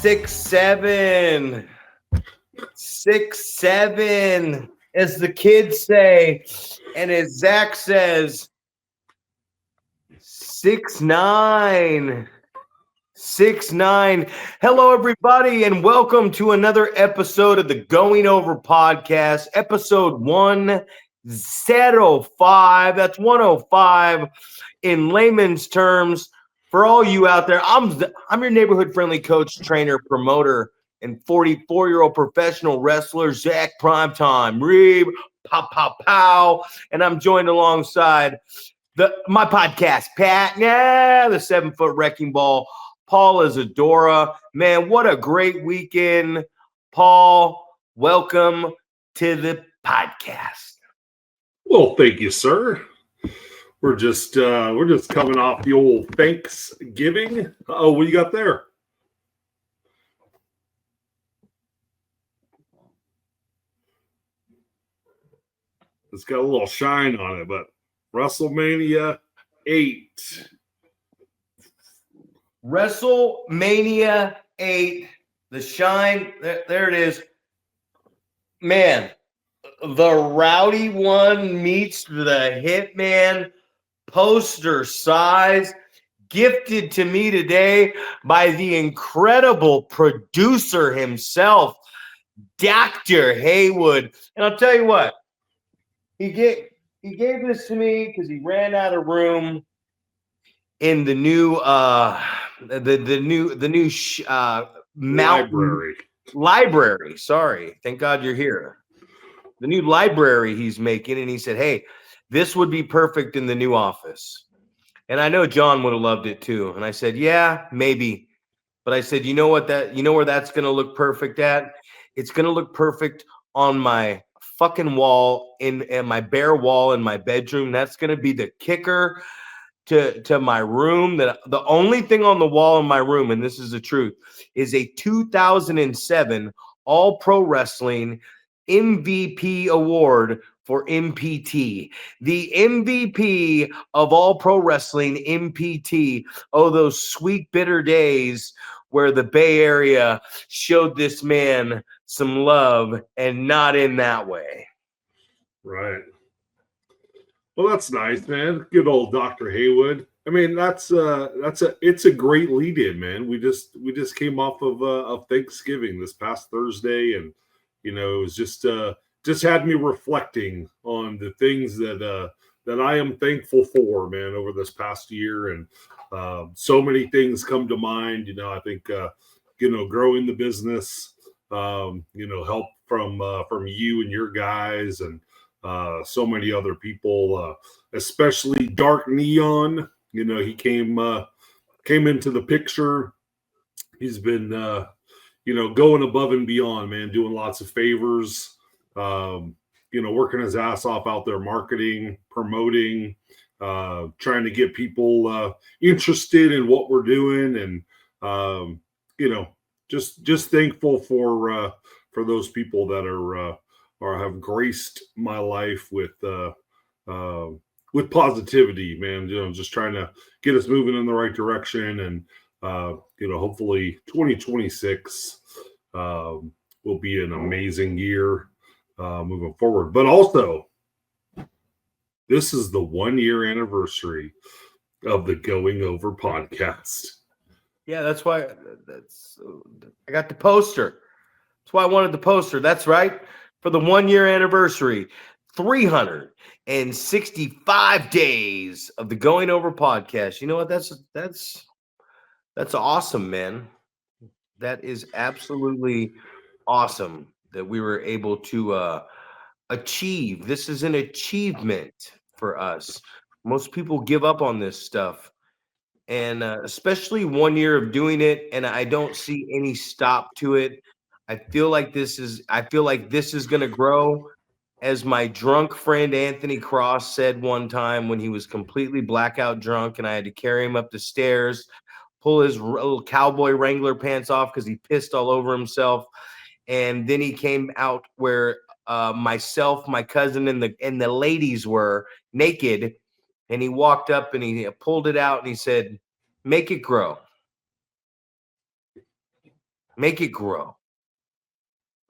6'7", 6'7", as the kids say, and as Zach says, 6'9". 6'9". Hello, everybody, and welcome to another episode of the Going Over Podcast, episode 105. That's 105 in layman's terms. For all you out there, I'm your neighborhood-friendly coach, trainer, promoter, and 44-year-old professional wrestler, Zach Primetime Reeb, pow, pow, pow, and I'm joined alongside my podcast, Pat, the 7-foot wrecking ball, Paul Isadora. Man, what a great weekend. Paul, welcome to the podcast. Well, thank you, sir. We're just coming off the old Thanksgiving. Oh, what do you got there? It's got a little shine on it, but WrestleMania 8. WrestleMania 8, the shine, there it is. Man, the Rowdy one meets the Hitman poster size, gifted to me today by the incredible producer himself, Dr. Haywood. And I'll tell you what, he gave this to me because he ran out of room in the new library. Sorry, thank God you're here. The new library he's making, and he said, "Hey, this would be perfect in the new office." And I know John would have loved it too. And I said, "Yeah, maybe." But I said, "You know what? You know where that's going to look perfect at? It's going to look perfect on my fucking wall in my bare wall in my bedroom. That's going to be the kicker to my room. That the only thing on the wall in my room, and this is the truth, is a 2007 All Pro Wrestling MVP award for MPT. The MVP of All Pro Wrestling, MPT. Oh, those sweet, bitter days where the Bay Area showed this man some love, and not in that way." Right. Well, that's nice, man. Good old Dr. Haywood. I mean, it's a great lead-in, man. We just came off of Thanksgiving this past Thursday, and it was just had me reflecting on the things that I am thankful for, man, over this past year, and so many things come to mind. I think growing the business, help from you and your guys, and so many other people, especially Dark Neon. He came into the picture. He's been, going above and beyond, man, doing lots of favors, working his ass off out there, marketing, promoting, trying to get people interested in what we're doing. And, just thankful for those people that are have graced my life with positivity, man. Just trying to get us moving in the right direction, and hopefully 2026 will be an amazing year moving forward. But also, this is the 1-year anniversary of the Going Over podcast. Yeah, that's why. I got the poster. That's why I wanted the poster. That's right. For the 1-year anniversary, 365 days of the Going Over podcast. You know what? That's awesome, man. That is absolutely awesome that we were able to achieve. This is an achievement for us. Most people give up on this stuff, and especially 1 year of doing it, and I don't see any stop to it. I feel like this is going to grow. As my drunk friend Anthony Cross said one time when he was completely blackout drunk and I had to carry him up the stairs, pull his little cowboy Wrangler pants off because he pissed all over himself. And then he came out where myself, my cousin, and the ladies were naked. And he walked up and he pulled it out and he said, "Make it grow." Make it grow.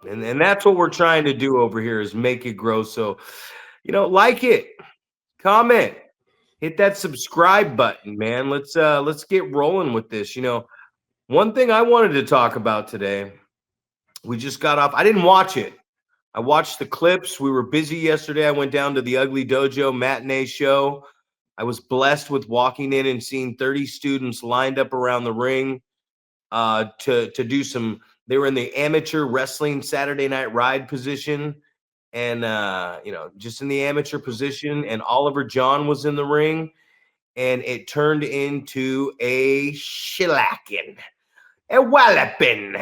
And that's what we're trying to do over here is make it grow. So, like it, comment, hit that subscribe button, man. Let's get rolling with this. One thing I wanted to talk about today, we just got off. I didn't watch it. I watched the clips. We were busy yesterday. I went down to the Ugly Dojo matinee show. I was blessed with walking in and seeing 30 students lined up around the ring to do some. They were in the amateur wrestling Saturday Night Ride position, and just in the amateur position. And Oliver John was in the ring, and it turned into a shellacking, a walloping.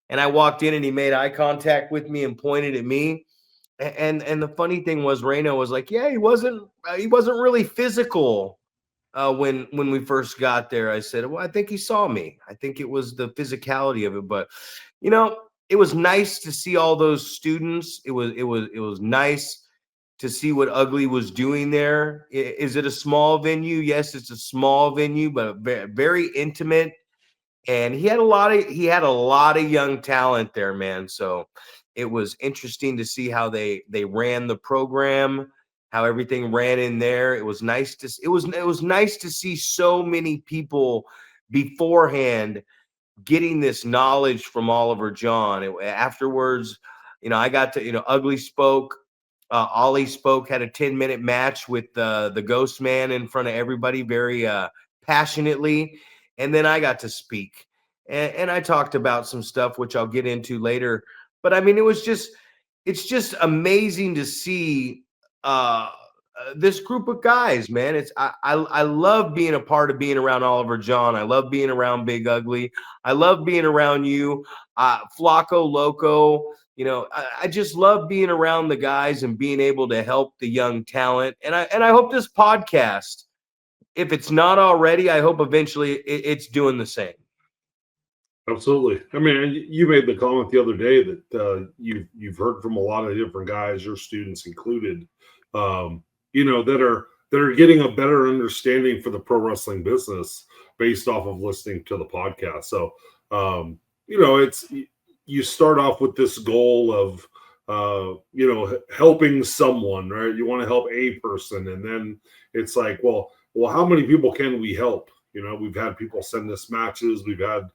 And I walked in, and he made eye contact with me and pointed at me. And the funny thing was, Reno was like, "Yeah, he wasn't really physical." When we first got there, I said, "Well, I think he saw me. I think it was the physicality of it." But it was nice to see all those students. It was nice to see what Ugly was doing there. Is it a small venue? Yes, it's a small venue, but very, very intimate. And he had a lot of young talent there, man. So it was interesting to see how they ran the program, how everything ran in there. It was nice to see so many people beforehand getting this knowledge from Oliver John. Afterwards, I got to, Ugly spoke, Ollie spoke, had a 10-minute match with the Ghost Man in front of everybody, very passionately, and then I got to speak, and I talked about some stuff which I'll get into later. But I mean, it's just amazing to see this group of guys, man. I love being a part of being around Oliver John. I love being around Big Ugly. I love being around you, Flacco Loco. I just love being around the guys and being able to help the young talent. And I hope this podcast, if it's not already, I hope eventually it's doing the same. Absolutely. I mean, you made the comment the other day that you've heard from a lot of different guys, your students included, that are getting a better understanding for the pro wrestling business based off of listening to the podcast. So, it's you start off with this goal of helping someone, right? You want to help a person, and then it's like, well, how many people can we help? We've had people send us matches. We've had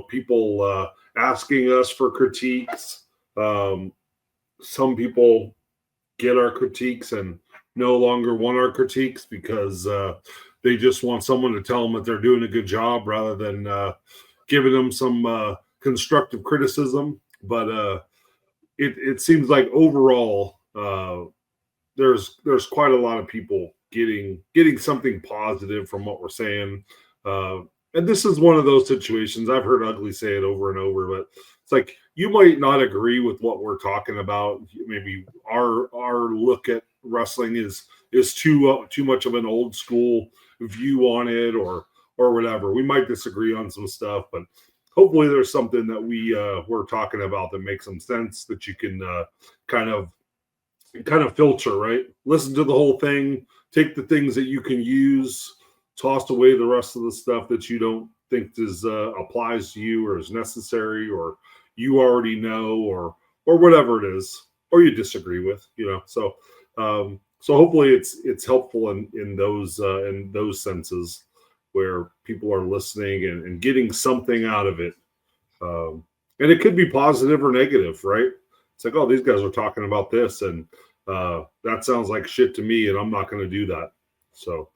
people asking us for critiques. Some people get our critiques and no longer want our critiques because they just want someone to tell them that they're doing a good job rather than giving them some constructive criticism. But it seems like overall there's quite a lot of people getting something positive from what we're saying. And this is one of those situations. I've heard Ugly say it over and over, but it's like you might not agree with what we're talking about. Maybe our look at wrestling is too much of an old school view on it, or whatever. We might disagree on some stuff, but hopefully there's something that we're talking about that makes some sense that you can kind of filter, right? Listen to the whole thing, take the things that you can use, toss away the rest of the stuff that you don't think applies to you or is necessary or you already know or whatever it is or you disagree with. So hopefully it's helpful in those senses where people are listening and getting something out of it. And it could be positive or negative, right? It's like, oh, these guys are talking about this, and that sounds like shit to me, and I'm not going to do that. So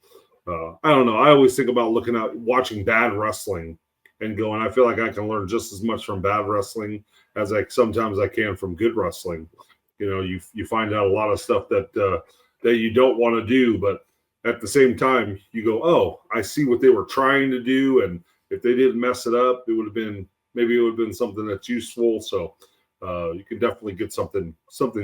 I don't know. I always think about watching bad wrestling and going, I feel like I can learn just as much from bad wrestling as sometimes I can from good wrestling. You find out a lot of stuff that you don't want to do, but at the same time, you go, oh, I see what they were trying to do, and if they didn't mess it up, it would have been something that's useful. So you can definitely get something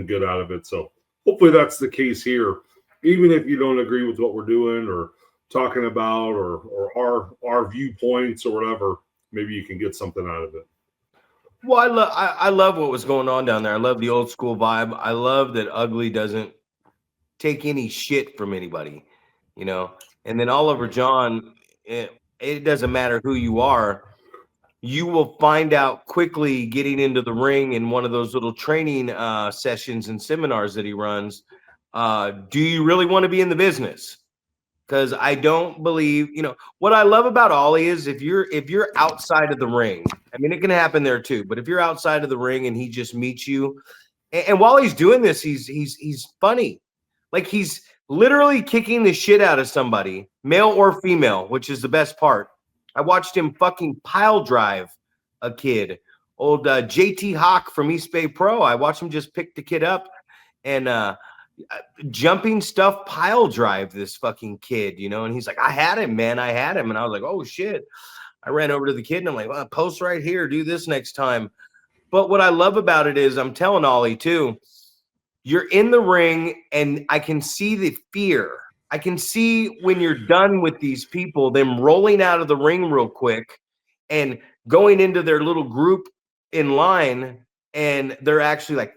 good out of it. So hopefully that's the case here, even if you don't agree with what we're doing or talking about or our viewpoints or whatever. Maybe you can get something out of it. Well, I love what was going on down there. I love the old school vibe. I love that Ugly doesn't take any shit from anybody, And then Oliver John, it doesn't matter who you are. you will find out quickly getting into the ring in one of those little training sessions and seminars that he runs. Do you really want to be in the business? Because I don't believe, what I love about Ollie is if you're outside of the ring, I mean, it can happen there too, but if you're outside of the ring and he just meets you, and while he's doing this, he's funny. Like he's literally kicking the shit out of somebody, male or female, which is the best part. I watched him fucking pile drive a kid, old JT Hawk from East Bay Pro. I watched him just pick the kid up and jumping stuff pile drive this fucking kid, and he's like, I had him, man. I had him. And I was like, oh shit. I ran over to the kid and I'm like, well, post right here, do this next time. But what I love about it is I'm telling Ollie too, you're in the ring and I can see the fear. I can see when you're done with these people, them rolling out of the ring real quick and going into their little group in line. And they're actually like,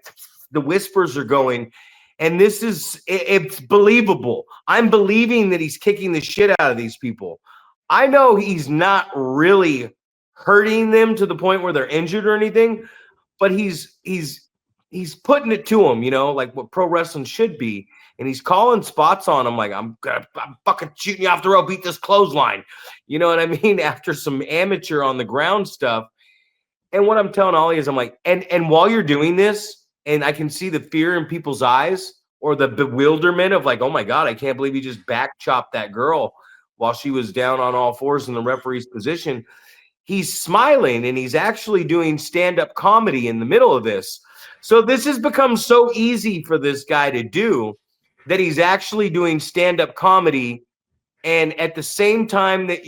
the whispers are going. And it's believable. I'm believing that he's kicking the shit out of these people. I know he's not really hurting them to the point where they're injured or anything, but he's putting it to them, like what pro wrestling should be. And he's calling spots on him like, I'm fucking shooting you off the rope, beat this clothesline. You know what I mean? After some amateur on the ground stuff. And what I'm telling Ollie is I'm like, and while you're doing this, and I can see the fear in people's eyes or the bewilderment of like, oh my God, I can't believe he just back chopped that girl while she was down on all fours in the referee's position. He's smiling and he's actually doing stand-up comedy in the middle of this. So this has become so easy for this guy to do that he's actually doing stand-up comedy. And at the same time that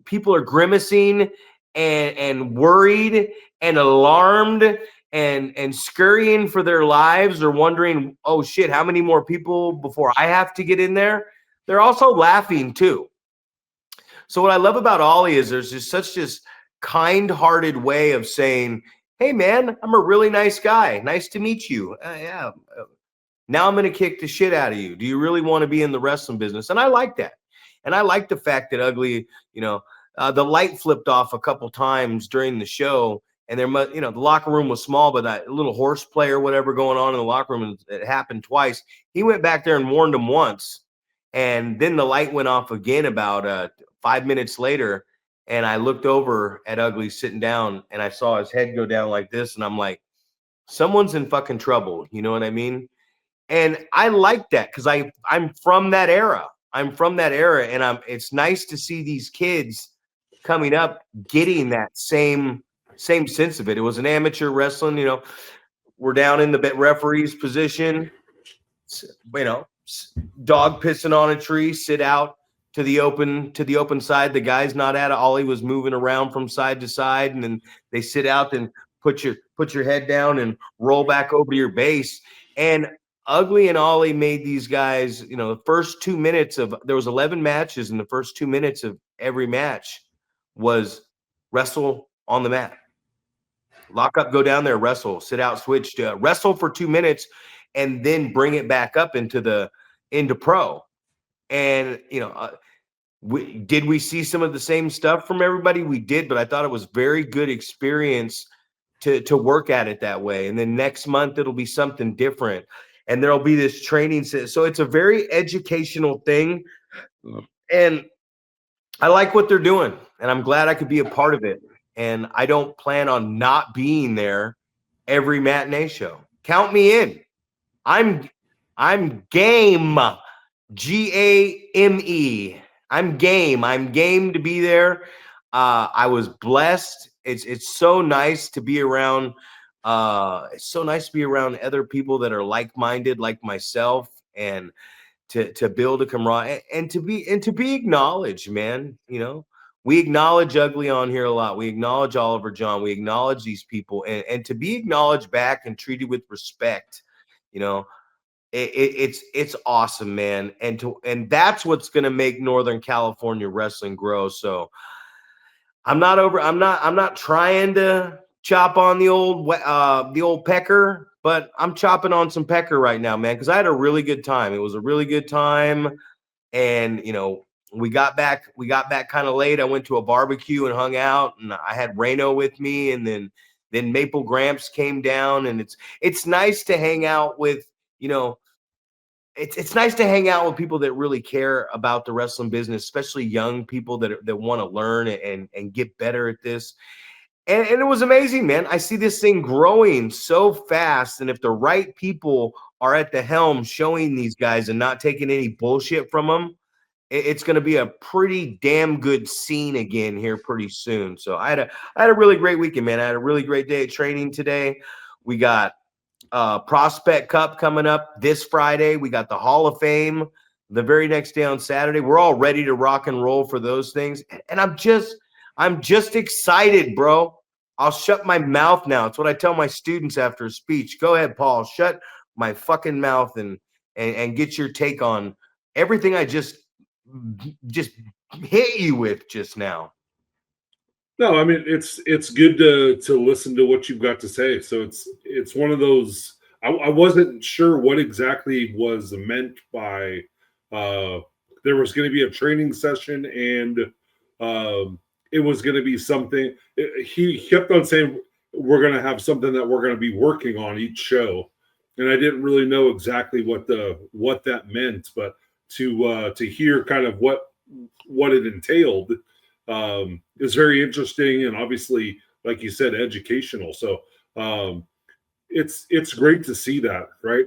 people are grimacing and worried and alarmed and scurrying for their lives or wondering, oh shit, how many more people before I have to get in there? They're also laughing too. So what I love about Ollie is there's just such this kind-hearted way of saying, hey man, I'm a really nice guy. Nice to meet you. Yeah. Now I'm going to kick the shit out of you. Do you really want to be in the wrestling business? And I like that. And I like the fact that Ugly, the light flipped off a couple times during the show. And the locker room was small, but that little horseplay or whatever going on in the locker room, it happened twice. He went back there and warned him once. And then the light went off again about 5 minutes later. And I looked over at Ugly sitting down and I saw his head go down like this. And I'm like, someone's in fucking trouble. You know what I mean? And I like that because I'm from that era. I'm from that era. And it's nice to see these kids coming up getting that same sense of it. It was an amateur wrestling, we're down in the referee's position, dog pissing on a tree, sit out to the open side. The guy's not at it. Ollie was moving around from side to side, and then they sit out and put your head down and roll back over to your base. And Ugly and Ollie made these guys, the first 2 minutes there was 11 matches, and the first 2 minutes of every match was wrestle on the mat. Lock up, go down there, wrestle, sit out, switch, wrestle for 2 minutes, and then bring it back up into pro. And, did we see some of the same stuff from everybody? We did, but I thought it was very good experience to work at it that way. And then next month, it'll be something different. And there'll be this training. So it's a very educational thing. And I like what they're doing. And I'm glad I could be a part of it. And I don't plan on not being there every matinee show. Count me in. I'm game. GAME. I'm game. I'm game to be there. I was blessed. It's so nice to be around. It's so nice to be around other people that are like-minded, like myself, and to build a camaraderie and to be acknowledged, man. We acknowledge Ugly on here a lot. We acknowledge Oliver John. We acknowledge these people, and to be acknowledged back and treated with respect. It's awesome, man. And that's what's going to make Northern California wrestling grow. So I'm not trying to chop on the old pecker, but I'm chopping on some pecker right now, man, because I had a really good time. It was a really good time. And, we got back kind of late. I went to a barbecue and hung out, and I had Reno with me, and then Maple Gramps came down, and it's nice to hang out with, you know, it's nice to hang out with people that really care about the wrestling business, especially young people that want to learn and get better at this. And it was amazing, man. I see this thing growing so fast. And if the right people are at the helm showing these guys and not taking any bullshit from them, it's going to be a pretty damn good scene again here pretty soon. So I had a really great weekend, man. I had a really great day of training today. We got Prospect Cup coming up this Friday. We got the Hall of Fame the very next day on Saturday. We're all ready to rock and roll for those things. And I'm just excited, bro. I'll shut my mouth now. It's what I tell my students after a speech. Go ahead, Paul. Shut my fucking mouth and get your take on everything I just hit you with just now. No, I mean it's good to listen to what you've got to say. So it's one of those. I wasn't sure what exactly was meant by there was going to be a training session and it was going to be something. He kept on saying we're going to have something that we're going to be working on each show, and I didn't really know exactly what that meant, but to hear kind of what it entailed is very interesting and obviously, like you said, educational. So it's great to see that, right?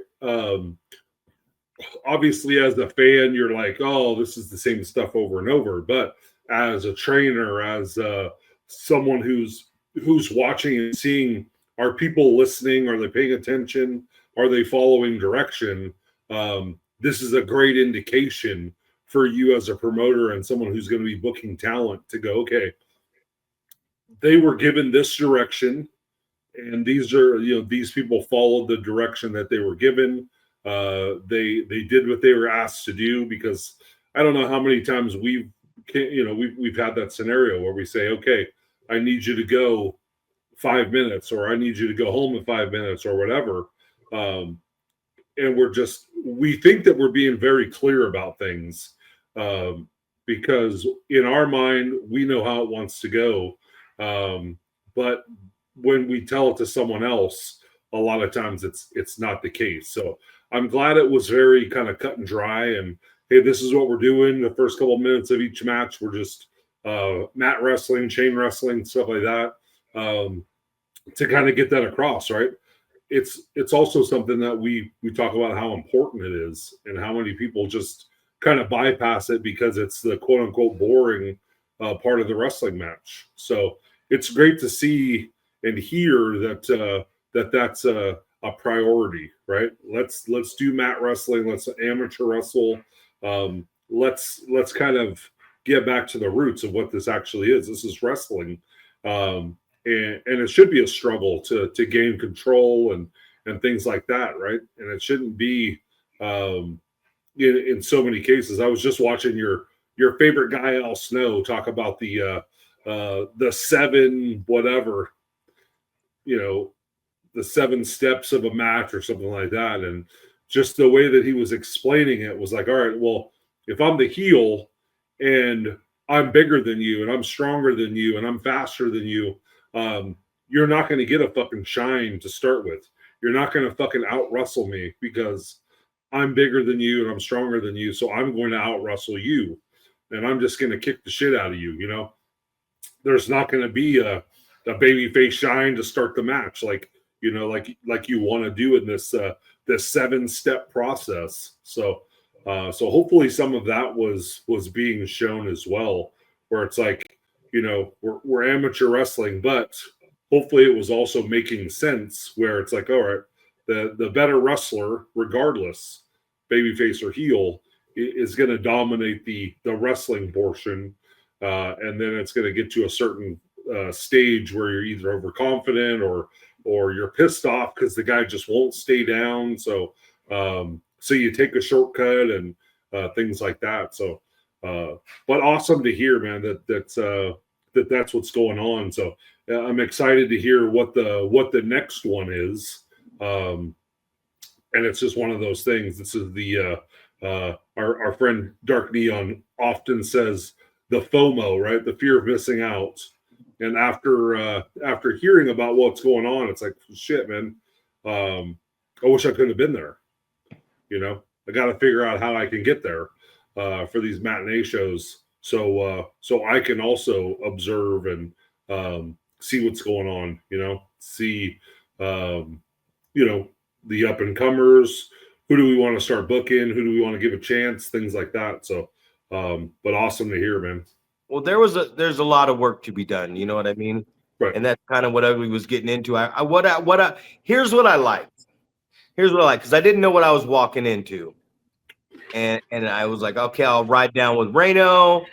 Obviously, as a fan, you're like, oh, this is the same stuff over and over. But as a trainer, as someone who's watching and seeing, are people listening? Are they paying attention? Are they following direction? This is a great indication for you as a promoter and someone who's going to be booking talent to go, okay, they were given this direction, and these are, these people followed the direction that they were given. They did what they were asked to do, because I don't know how many times we've had that scenario where we say, okay, I need you to go 5 minutes, or I need you to go home in 5 minutes, or whatever. And we think that we're being very clear about things, because in our mind, we know how it wants to go. But when we tell it to someone else, a lot of times it's not the case. So I'm glad it was very kind of cut and dry. And hey, this is what we're doing. The first couple of minutes of each match, we're just mat wrestling, chain wrestling, stuff like that, to kind of get that across, right? It's also something that we talk about how important it is, and how many people just kind of bypass it because it's the quote unquote boring part of the wrestling match. So it's great to see and hear that that's a priority, right? Let's do mat wrestling. Let's amateur wrestle. Let's kind of get back to the roots of what this actually is. This is wrestling, and it should be a struggle to gain control and things like that, right? And it shouldn't be in so many cases. I was just watching your favorite guy Al Snow talk about the 7 whatever, the 7 steps of a match or something like that. And just the way that he was explaining it was like, all right, well, if I'm the heel and I'm bigger than you and I'm stronger than you and I'm faster than you, you're not going to get a fucking shine to start with. You're not going to fucking out wrestle me because I'm bigger than you and I'm stronger than you. So I'm going to out wrestle you, and I'm just going to kick the shit out of you. There's not going to be a babyface shine to start the match, like you want to do in this 7-step process. So hopefully some of that was being shown as well, where it's like, we're amateur wrestling, but hopefully it was also making sense, where it's like, all right, the better wrestler, regardless, babyface or heel, is going to dominate the wrestling portion, and then it's going to get to a certain stage where you're either overconfident or you're pissed off because the guy just won't stay down. So you take a shortcut and things like that. So, but awesome to hear, man, that's what's going on. So I'm excited to hear what the next one is. And it's just one of those things. This is the Our friend Dark Neon often says the FOMO, right? The fear of missing out. And after hearing about what's going on, it's like shit, man. I wish I could have been there. You know, I got to figure out how I can get there for these matinee shows, so I can also observe and see what's going on. You know, see you know, the up and comers. Who do we want to start booking? Who do we want to give a chance? Things like that. So, but awesome to hear, man. Well, there's a lot of work to be done. You know what I mean? Right. And that's kind of what Ugly was getting into. Here's what I liked. Here's what I like, because I didn't know what I was walking into. And I was like, okay, I'll ride down with Reno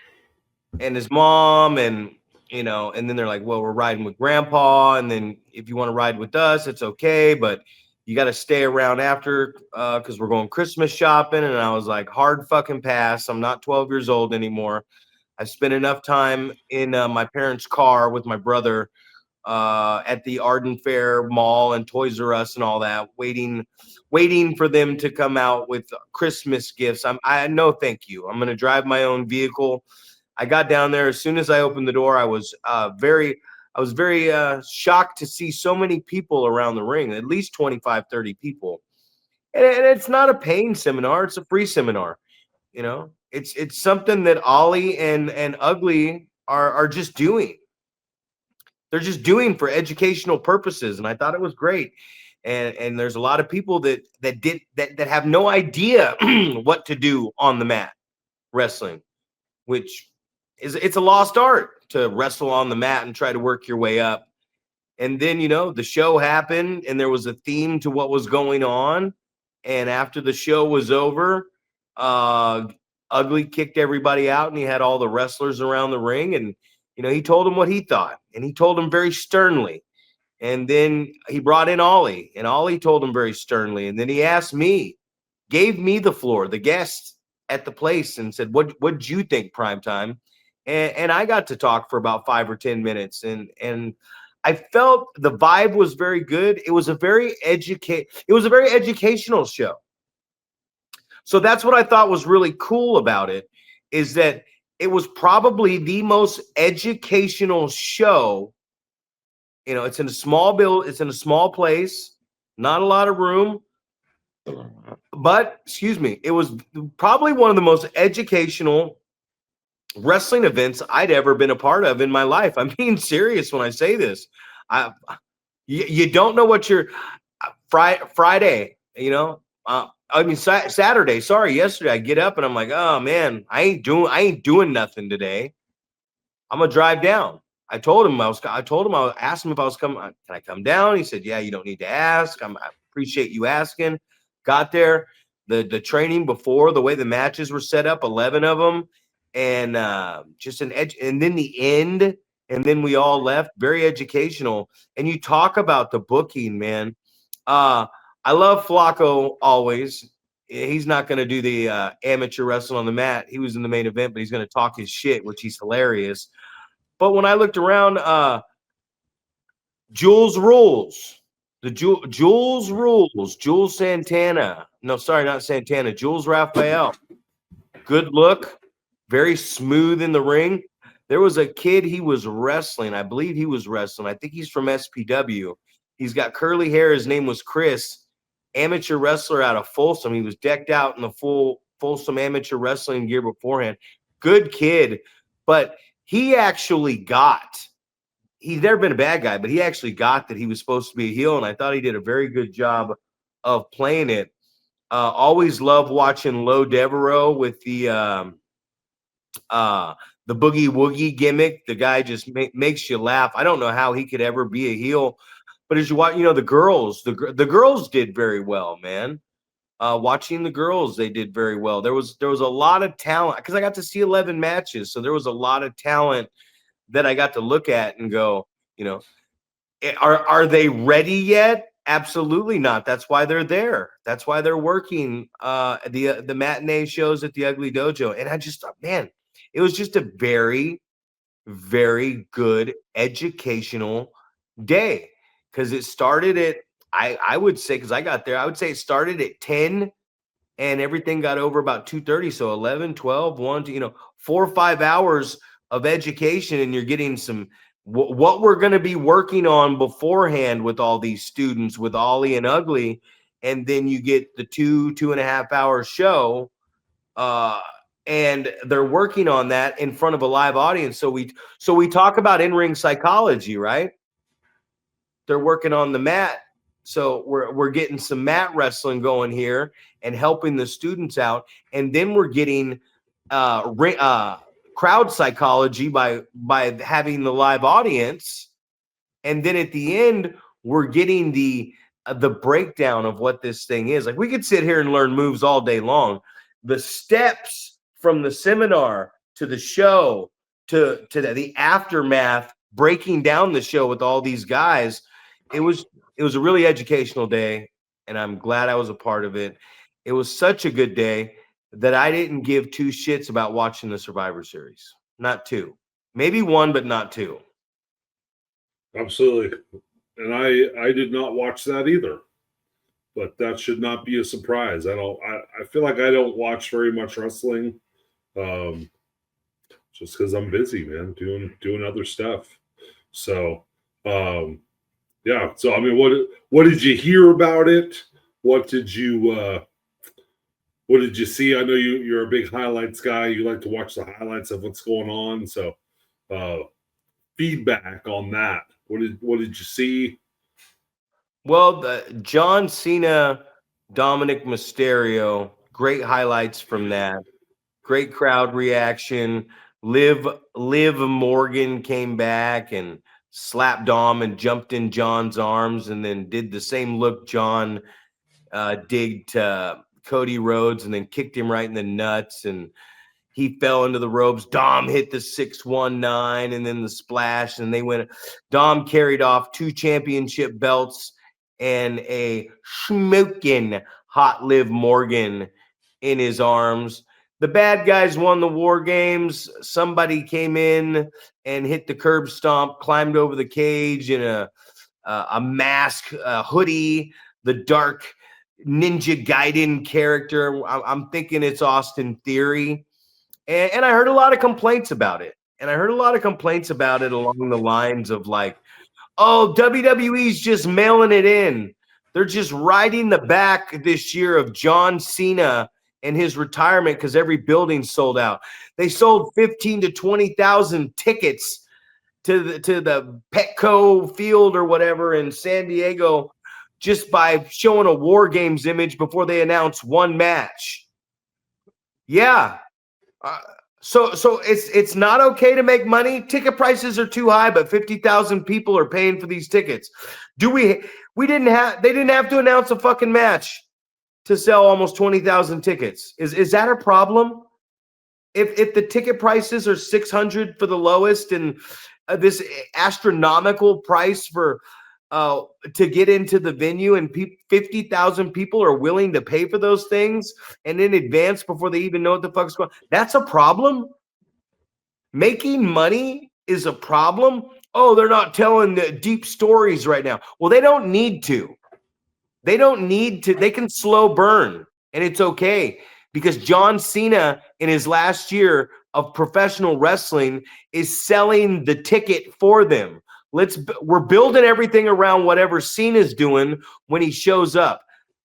and his mom, and and then they're like, well, we're riding with Grandpa, and then if you want to ride with us, it's okay, but you got to stay around after because we're going Christmas shopping. And I was like, hard fucking pass. I'm not 12 years old anymore. I spent enough time in my parents' car with my brother at the Arden Fair Mall and Toys R Us and all that, waiting for them to come out with Christmas gifts. I no, thank you. I'm going to drive my own vehicle. I got down there. As soon as I opened the door, I was very shocked to see so many people around the ring, at least 25, 30 people. And it's not a paying seminar. It's a free seminar. You know, it's something that Ollie and Ugly are just doing. They're just doing for educational purposes. And I thought it was great. And there's a lot of people that have no idea what to do on the mat wrestling, which it's a lost art to wrestle on the mat and try to work your way up. And then, the show happened and there was a theme to what was going on. And after the show was over, Ugly kicked everybody out and he had all the wrestlers around the ring. And, he told them what he thought, and he told them very sternly. And then he brought in Ollie, and Ollie told him very sternly. And then he asked me, gave me the floor, the guest at the place, and said, what'd you think, Primetime? And I got to talk for about 5 or 10 minutes. And I felt the vibe was very good. It was a very educational show. So that's what I thought was really cool about it, is that it was probably the most educational show. It's in a small it's in a small place, not a lot of room. But, it was probably one of the most educational wrestling events I'd ever been a part of in my life. I'm being serious when I say this. You don't know what you're Friday, Saturday. Sorry, yesterday I get up and I'm like, oh man, I ain't doing nothing today. I'm gonna drive down. I asked him if I was coming. Can I come down? He said, yeah, you don't need to ask. I appreciate you asking. Got there. The training before, the way the matches were set up, 11 of them, and just an edge, and then the end, and then we all left. Very educational. And you talk about the booking, man. I love Flacco always. He's not going to do the amateur wrestling on the mat. He was in the main event, but he's going to talk his shit, which he's hilarious. But when I looked around, Jules Rules, Jules Rules, Jules Santana. No, sorry, not Santana. Jules Raphael. Good look, very smooth in the ring. There was a kid he was wrestling. I believe he was wrestling. I think he's from SPW. He's got curly hair. His name was Chris. Amateur wrestler out of Folsom. He was decked out in the full Folsom amateur wrestling gear beforehand. Good kid, but he actually he's never been a bad guy, but he actually got that he was supposed to be a heel, and I thought he did a very good job of playing it. Always love watching Lo Devereaux with the boogie woogie gimmick. The guy just makes you laugh. I don't know how he could ever be a heel, but as you watch, the girls did very well, man. Watching the girls, they did very well. There was a lot of talent because I got to see 11 matches, so there was a lot of talent that I got to look at and go, are they ready yet? Absolutely not. That's why they're there. That's why they're working the matinee shows at the Ugly Dojo. And I just thought, man, it was just a very, very good educational day, because it started at I would say, because I got there, I would say it started at 10 and everything got over about 2:30. So 11, 12, 1, 2, 4 or 5 hours of education, and you're getting some what we're going to be working on beforehand with all these students with Ollie and Ugly, and then you get the 2.5 hour show, and they're working on that in front of a live audience. So we talk about in-ring psychology, right? They're working on the mat. So we're getting some mat wrestling going here and helping the students out, and then we're getting crowd psychology by having the live audience, and then at the end we're getting the breakdown of what this thing is. Like, we could sit here and learn moves all day long. The steps from the seminar to the show to the aftermath, breaking down the show with all these guys. It was a really educational day, and I'm glad I was a part of it. It was such a good day that I didn't give two shits about watching the Survivor Series. Not two. Maybe one, but not two. Absolutely. And I did not watch that either. But that should not be a surprise. I feel like I don't watch very much wrestling. Just because I'm busy, man, doing other stuff. So yeah. So I mean, what did you hear about it? What did you see? I know you're a big highlights guy. You like to watch the highlights of what's going on. So feedback on that. What did you see? Well, John Cena, Dominic Mysterio, great highlights from that. Great crowd reaction. Liv Morgan came back and slapped Dom and jumped in John's arms, and then did the same look John did to Cody Rhodes, and then kicked him right in the nuts, and he fell into the ropes. Dom hit the 619 and then the splash, and they went. Dom carried off 2 championship belts and a smoking hot Liv Morgan in his arms. The bad guys won the War Games. Somebody came in and hit the curb stomp, climbed over the cage in a mask, a hoodie, the dark Ninja Gaiden character. I'm thinking it's Austin Theory. And I heard a lot of complaints about it. And I heard a lot of complaints about it along the lines of like, oh, WWE's just mailing it in. They're just riding the back this year of John Cena and his retirement because every building's sold out. They sold 15 to 20,000 tickets to the Petco Field or whatever in San Diego just by showing a War Games image before they announced one match. Yeah. So it's not okay to make money. Ticket prices are too high, but 50,000 people are paying for these tickets. They didn't have to announce a fucking match to sell almost 20,000 tickets. Is that a problem? If the ticket prices are $600 for the lowest and this astronomical price for to get into the venue, and 50,000 people are willing to pay for those things and in advance before they even know what the fuck's going on, that's a problem. Making money is a problem. Oh, they're not telling the deep stories right now. Well, they don't need to. They can slow burn, and it's okay, because John Cena in his last year of professional wrestling is selling the ticket for them. We're building everything around whatever Cena's doing when he shows up.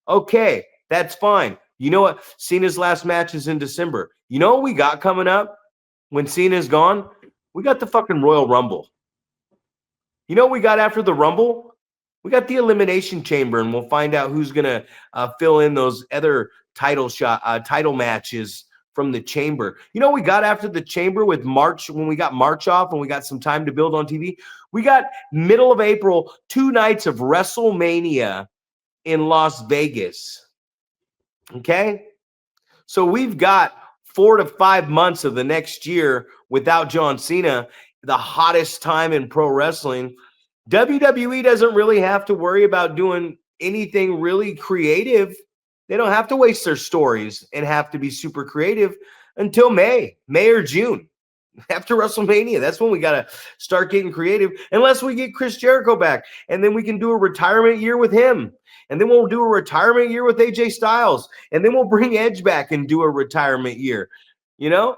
Okay, that's fine. You know what? Cena's last match is in December. You know what we got coming up when Cena's gone? We got the fucking Royal Rumble. You know what we got after the Rumble? We got the Elimination Chamber, and we'll find out who's going to fill in those other title matches from the Chamber. You know what we got after the Chamber with March, when we got March off and we got some time to build on TV? We got middle of April, 2 nights of WrestleMania in Las Vegas. Okay? So we've got 4 to 5 months of the next year without John Cena, the hottest time in pro wrestling. WWE doesn't really have to worry about doing anything really creative. They don't have to waste their stories and have to be super creative until May or June. After WrestleMania, that's when we got to start getting creative, unless we get Chris Jericho back. And then we can do a retirement year with him. And then we'll do a retirement year with AJ Styles. And then we'll bring Edge back and do a retirement year. You know,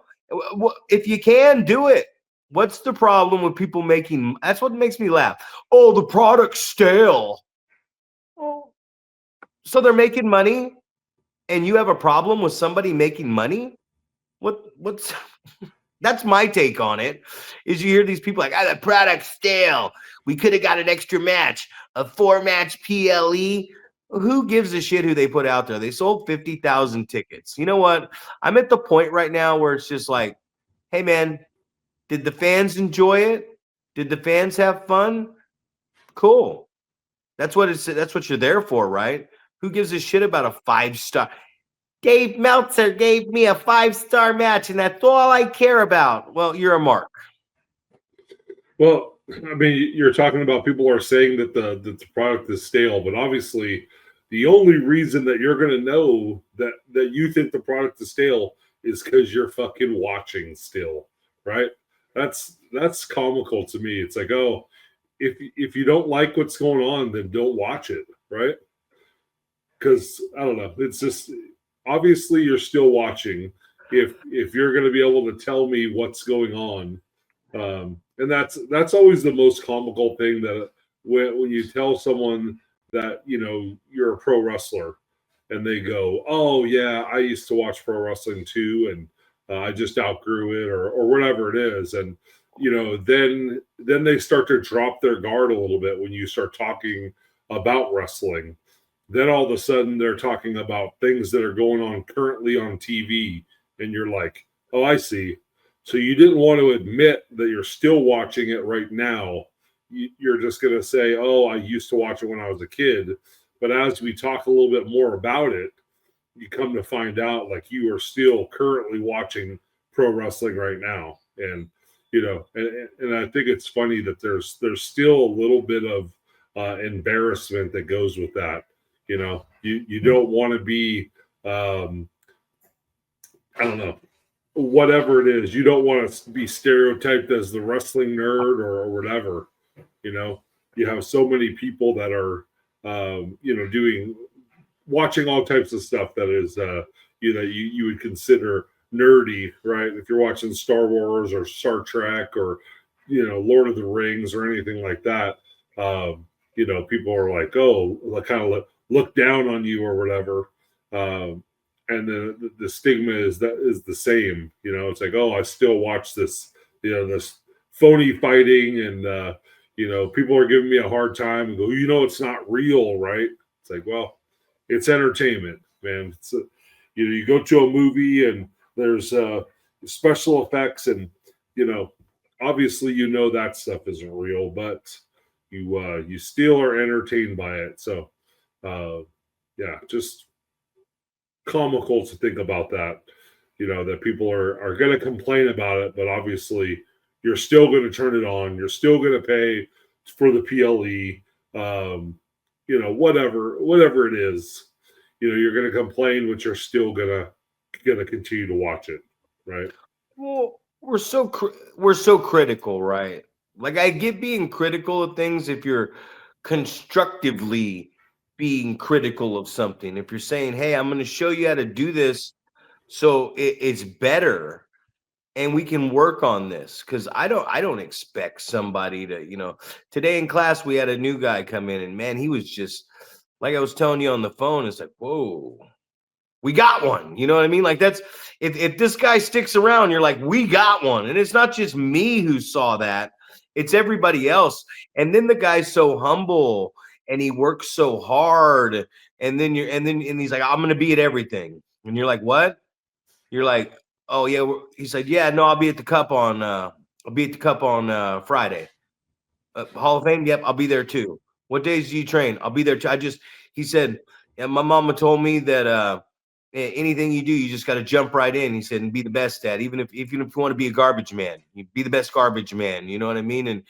if you can do it, what's the problem with people making? That's what makes me laugh. Oh, the product's stale. Oh. So they're making money and you have a problem with somebody making money? What's that's my take on it. Is you hear these people like, the product's stale. We could have got an extra match, a 4-match PLE. Who gives a shit who they put out there? They sold 50,000 tickets. You know what? I'm at the point right now where it's just like, hey man, did the fans enjoy it? Did the fans have fun? Cool. That's what you're there for, right? Who gives a shit about a 5-star? Dave Meltzer gave me a 5-star match, and that's all I care about. Well, you're a mark. Well, I mean, you're talking about people are saying that the product is stale, but obviously the only reason that you're going to know that you think the product is stale is because you're fucking watching still, right? That's comical to me. It's like, oh, if you don't like what's going on, then don't watch it, right? Because I don't know, it's just obviously you're still watching if you're going to be able to tell me what's going on. And that's always the most comical thing, that when you tell someone that, you know, you're a pro wrestler and they go, oh yeah, I used to watch pro wrestling too, and I just outgrew it, or whatever it is. And you know, then they start to drop their guard a little bit when you start talking about wrestling. Then all of a sudden they're talking about things that are going on currently on TV, and you're like, oh, I see. So you didn't want to admit that you're still watching it right now. You're just going to say, oh, I used to watch it when I was a kid. But as we talk a little bit more about it, you come to find out like you are still currently watching pro wrestling right now. And, you know, and I think it's funny that there's still a little bit of embarrassment that goes with that. You know, you don't want to be, I don't know, whatever it is. You don't want to be stereotyped as the wrestling nerd or whatever. You know, you have so many people that are, you know, watching all types of stuff that is, you know, you would consider nerdy, right? If you're watching Star Wars or Star Trek or, you know, Lord of the Rings or anything like that, you know, people are like, oh, kind of look down on you or whatever. And then the stigma is the same. You know, it's like, oh, I still watch this, you know, this phony fighting, and you know, people are giving me a hard time and go, you know, it's not real, right? It's like, well, it's entertainment, man. It's you know, you go to a movie and there's special effects, and you know, obviously, you know that stuff isn't real, but you still are entertained by it. So, yeah, just comical to think about that. You know, that people are going to complain about it, but obviously, you're still going to turn it on. You're still going to pay for the PLE. You know, whatever it is, you know, you're going to complain, but you're still going to continue to watch it, right? Well, we're so critical, right? Like, I get being critical of things if you're constructively being critical of something. If you're saying, hey, I'm going to show you how to do this so it's better and we can work on this, because I don't expect somebody to, you know, today in class we had a new guy come in, and man, he was just like I was telling you on the phone. It's like, whoa, we got one. You know what I mean? Like, that's if this guy sticks around, you're like, we got one. And it's not just me who saw that, it's everybody else. And then the guy's so humble and he works so hard, and then he's like, I'm gonna be at everything. And you're like, what? You're like, oh yeah. He said, yeah, no, I'll be at the cup on Friday. Hall of Fame, yep, I'll be there too. What days do you train? I'll be there too. He said, yeah, my mama told me that anything you do, you just got to jump right in. He said, and be the best at, even if you want to be a garbage man, you be the best garbage man. You know what I mean? And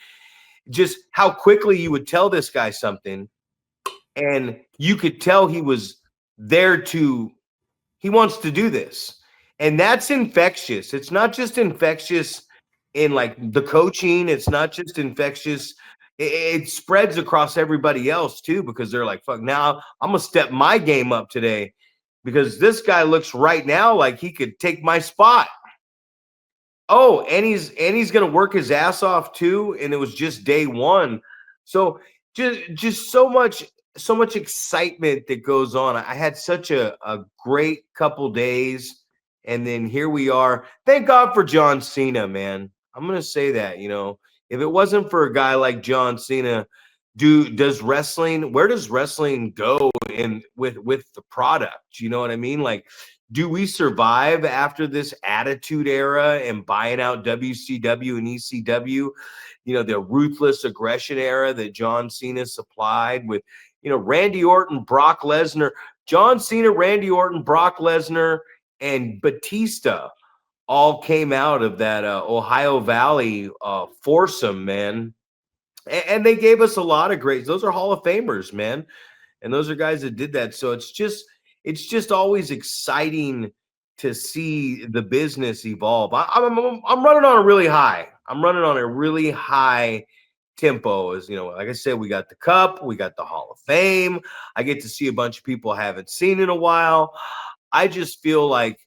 just how quickly you would tell this guy something, and you could tell he was there he wants to do this. And that's infectious. It's not just infectious in like the coaching. It's not just infectious. It spreads across everybody else too, because they're like, fuck, now I'm gonna step my game up today because this guy looks right now like he could take my spot. Oh, and he's gonna work his ass off too, and it was just day one. So just so much excitement that goes on. I had such a great couple days, and then here we are. Thank God for John Cena, man. I'm gonna say that, if it wasn't for a guy like John Cena, where does wrestling go in with the product? You know what I mean? Like, do we survive after this attitude era and buying out WCW and ECW? The ruthless aggression era that John Cena supplied with, Randy Orton, Brock Lesnar, John Cena, Randy Orton, Brock Lesnar, and Batista all came out of that Ohio Valley foursome, man. And they gave us a lot of greats. Those are Hall of Famers, man. And those are guys that did that. So it's just always exciting to see the business evolve. I'm running on a really high. I'm running on a really high tempo. As like I said, we got the cup, we got the Hall of Fame. I get to see a bunch of people I haven't seen in a while. I just feel like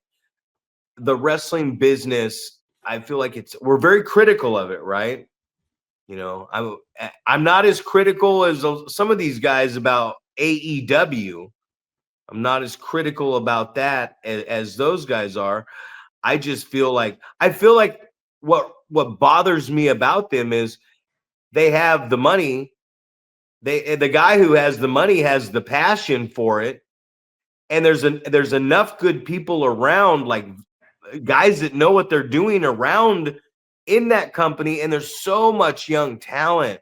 the wrestling business, I feel like we're very critical of it, right? I'm not as critical as some of these guys about AEW. I'm not as critical about that as those guys are. I feel like what bothers me about them is they have the money. The guy who has the money has the passion for it, and there's enough good people around, like guys that know what they're doing around in that company, and there's so much young talent.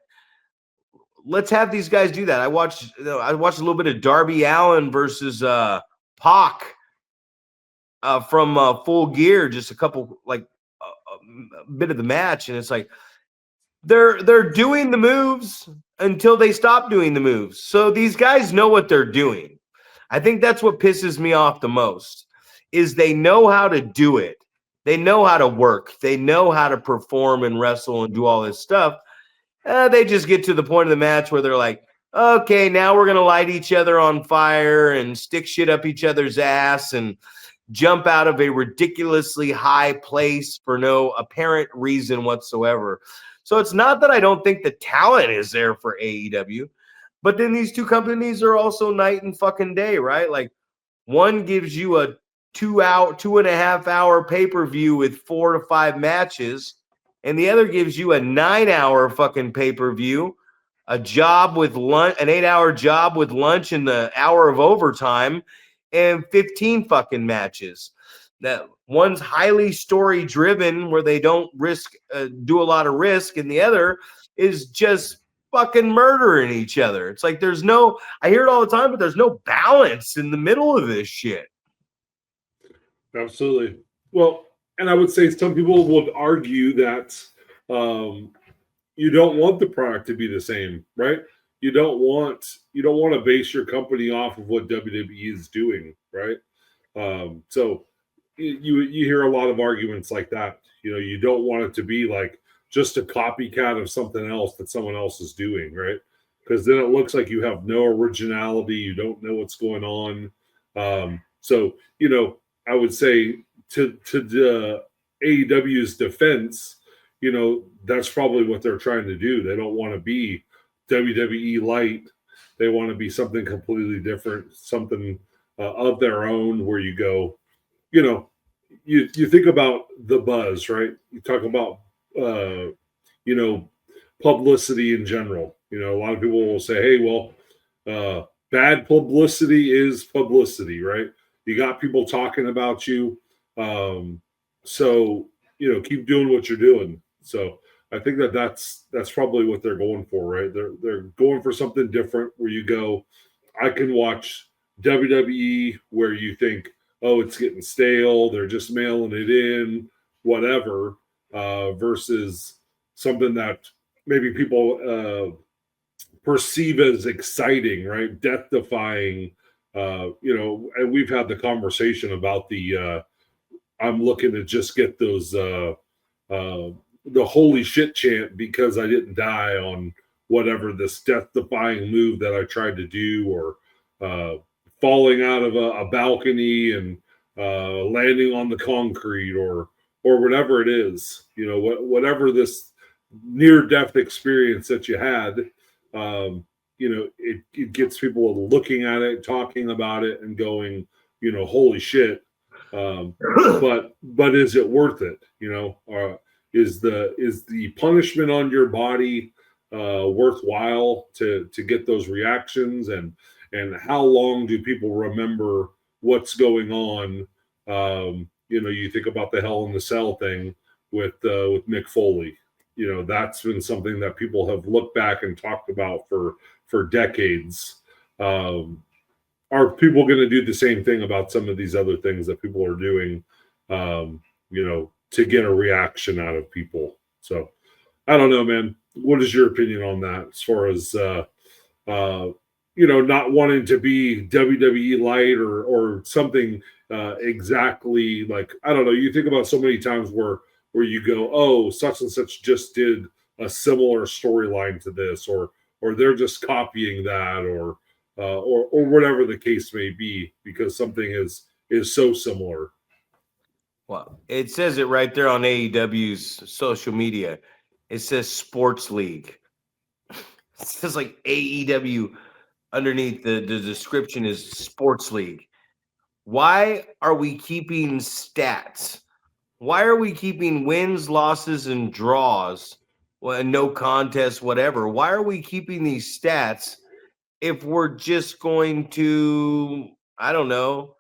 Let's have these guys do that. I watched a little bit of Darby Allin versus Pac from Full Gear, just a couple, like a bit of the match, and it's like they're doing the moves until they stop doing the moves. So these guys know what they're doing. I think that's what pisses me off the most, is they know how to do it. They know how to work. They know how to perform and wrestle and do all this stuff. They just get to the point of the match where they're like, okay, now we're going to light each other on fire and stick shit up each other's ass and jump out of a ridiculously high place for no apparent reason whatsoever. So it's not that I don't think the talent is there for AEW, but then these two companies are also night and fucking day, right? Like, one gives you a 2.5 hour pay-per-view with 4 to 5 matches, and the other gives you a 9-hour fucking pay-per-view, an 8-hour job with lunch and the hour of overtime, and 15 fucking matches. That one's highly story driven, where they don't do a lot of risk, and the other is just fucking murdering each other. It's like I hear it all the time, but there's no balance in the middle of this shit. Absolutely. Well, and I would say some people would argue that you don't want the product to be the same, right? You don't want to base your company off of what WWE is doing, right? So you hear a lot of arguments like that. You don't want it to be like just a copycat of something else that someone else is doing, right? Because then it looks like you have no originality. You don't know what's going on. So I would say to the AEW's defense, that's probably what they're trying to do. They don't want to be WWE light. They want to be something completely different, something of their own, where you go, you think about the buzz, right? You talk about, publicity in general. A lot of people will say, hey, well, bad publicity is publicity, right? You got people talking about you. So, keep doing what you're doing. So I think that's probably what they're going for, right? They're going for something different, where you go, I can watch WWE where you think, oh, it's getting stale, they're just mailing it in, whatever, versus something that maybe people perceive as exciting, right? Death defying. And we've had the conversation about I'm looking to just get those the holy shit chant because I didn't die on whatever this death-defying move that I tried to do, or falling out of a balcony and landing on the concrete, or whatever it is. Whatever this near-death experience that you had, it gets people looking at it, talking about it, and going, holy shit. But is it worth it? Is the punishment on your body worthwhile to get those reactions, and how long do people remember what's going on? You think about the Hell in the Cell thing with Mick Foley. That's been something that people have looked back and talked about for decades. Are people going to do the same thing about some of these other things that people are doing, to get a reaction out of people? So I don't know, man. What is your opinion on that, as far as, not wanting to be WWE light or something exactly like, I don't know. You think about so many times where you go, oh, such and such just did a similar storyline to this, or they're just copying that, or whatever the case may be, because something is so similar. Well, it says it right there on AEW's social media. It says sports league. It says like AEW underneath the description is sports league. Why are we keeping stats? Why are we keeping wins, losses, and draws? Well, no contest, whatever. Why are we keeping these stats if we're just going to, I don't know,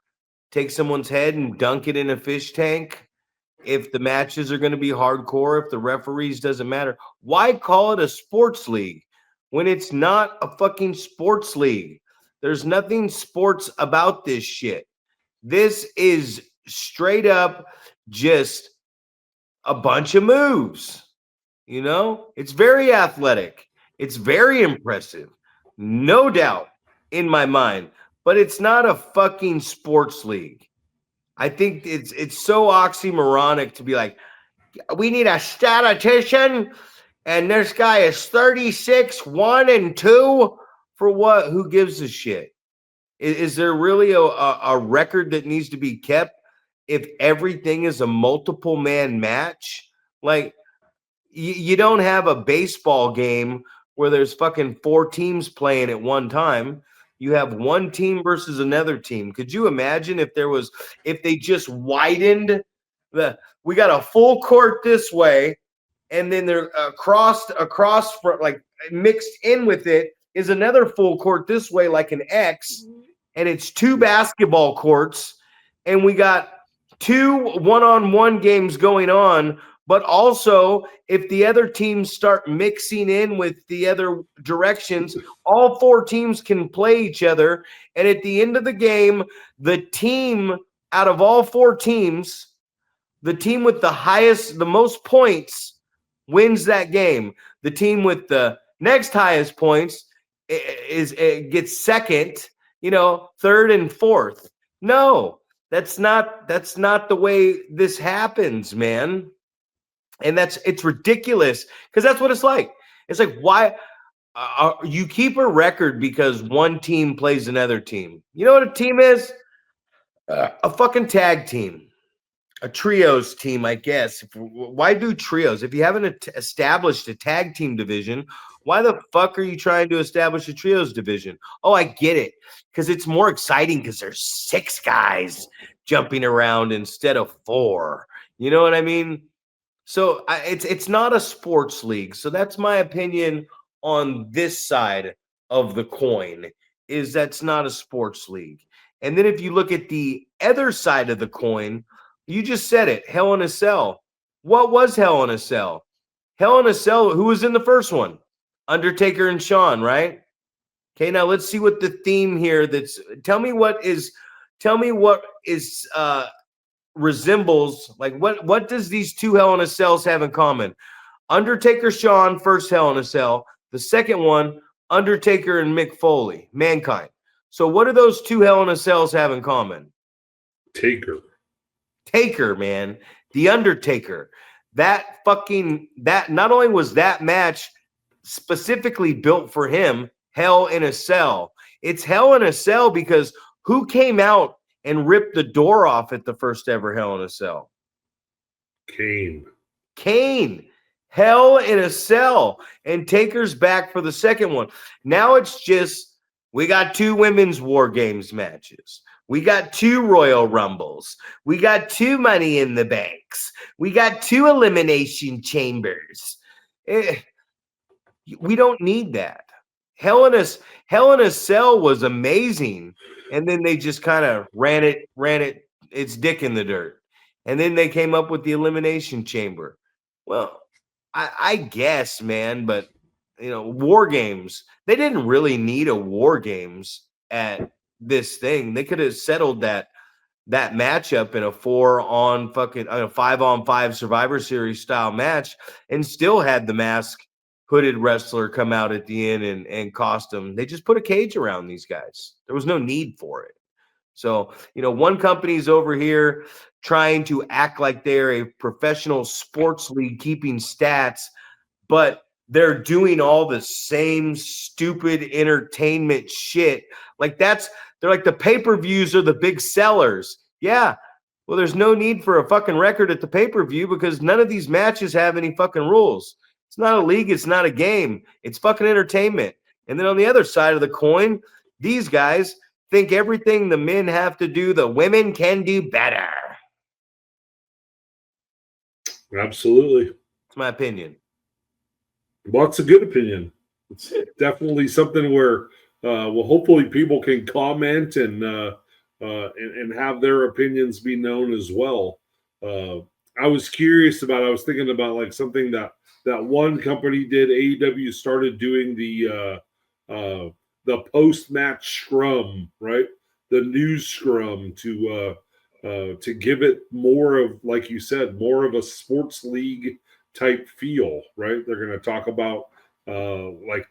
take someone's head and dunk it in a fish tank? If the matches are going to be hardcore, if the referees doesn't matter, why call it a sports league when it's not a fucking sports league? There's nothing sports about this shit. This is straight up just a bunch of moves. It's very athletic. It's very impressive. No doubt in my mind, but it's not a fucking sports league. I think it's so oxymoronic to be like, we need a statistician, and this guy is 36, 1 and 2 for what? Who gives a shit? Is there really a record that needs to be kept if everything is a multiple man match? Like, you don't have a baseball game where there's fucking 4 teams playing at one time. You have one team versus another team. Could you imagine if they just widened we got a full court this way, and then they're across for, like, mixed in with it is another full court this way, like an X, and it's 2 basketball courts, and we got 2 one-on-one games going on. But also, if the other teams start mixing in with the other directions, all 4 teams can play each other. And at the end of the game, the team out of all 4 teams, the team with the most points wins that game. The team with the next highest points gets second, third and fourth. No, that's not the way this happens, man. And it's ridiculous, because that's what it's like. It's like, why you keep a record because one team plays another team? You know what a team is? A fucking tag team, a trios team, I guess. Why do trios? If you haven't established a tag team division, why the fuck are you trying to establish a trios division? Oh, I get it. Because it's more exciting because there's 6 guys jumping around instead of 4. You know what I mean? So it's not a sports league. So that's my opinion on this side of the coin, is that's not a sports league. And then if you look at the other side of the coin, you just said it, Hell in a Cell. What was Hell in a Cell? Hell in a Cell, who was in the first one? Undertaker and Shawn, right? Okay, now let's see what the theme here tell me what resembles, like, what does these 2 Hell in a Cells have in common? Undertaker, Shawn, first Hell in a Cell. The second one, Undertaker and Mick Foley, Mankind. So what do those 2 Hell in a Cells have in common? Taker, man. The Undertaker. that not only was that match specifically built for him, Hell in a Cell. It's Hell in a Cell because who came out and ripped the door off at the first ever Hell in a Cell? Kane. Hell in a Cell. And Taker's back for the second one. Now it's just, we got 2 women's War Games matches. We got 2 Royal Rumbles. We got 2 Money in the Banks. We got 2 Elimination Chambers. We don't need that. Hell in a Cell was amazing. And then they just kind of ran it its dick in the dirt. And then they came up with the Elimination Chamber. Well, I guess, man, but War Games, they didn't really need a War Games at this thing. They could have settled that matchup in a 5-on-5 Survivor Series style match and still had the mask hooded wrestler come out at the end and cost them. They just put a cage around these guys. There was no need for it. So, one company's over here trying to act like they're a professional sports league keeping stats, but they're doing all the same stupid entertainment shit. They're like the pay-per-views are the big sellers. Yeah. Well, there's no need for a fucking record at the pay-per-view because none of these matches have any fucking rules. It's not a league. It's not a game. It's fucking entertainment. And then on the other side of the coin, these guys think everything the men have to do, the women can do better. Absolutely. It's my opinion. Well, it's a good opinion. It's definitely something where, hopefully people can comment and have their opinions be known as well. I was thinking about something that one company did. AEW started doing the post-match scrum, right? The news scrum to give it more of, like you said, more of a sports league type feel, right? They're going to talk about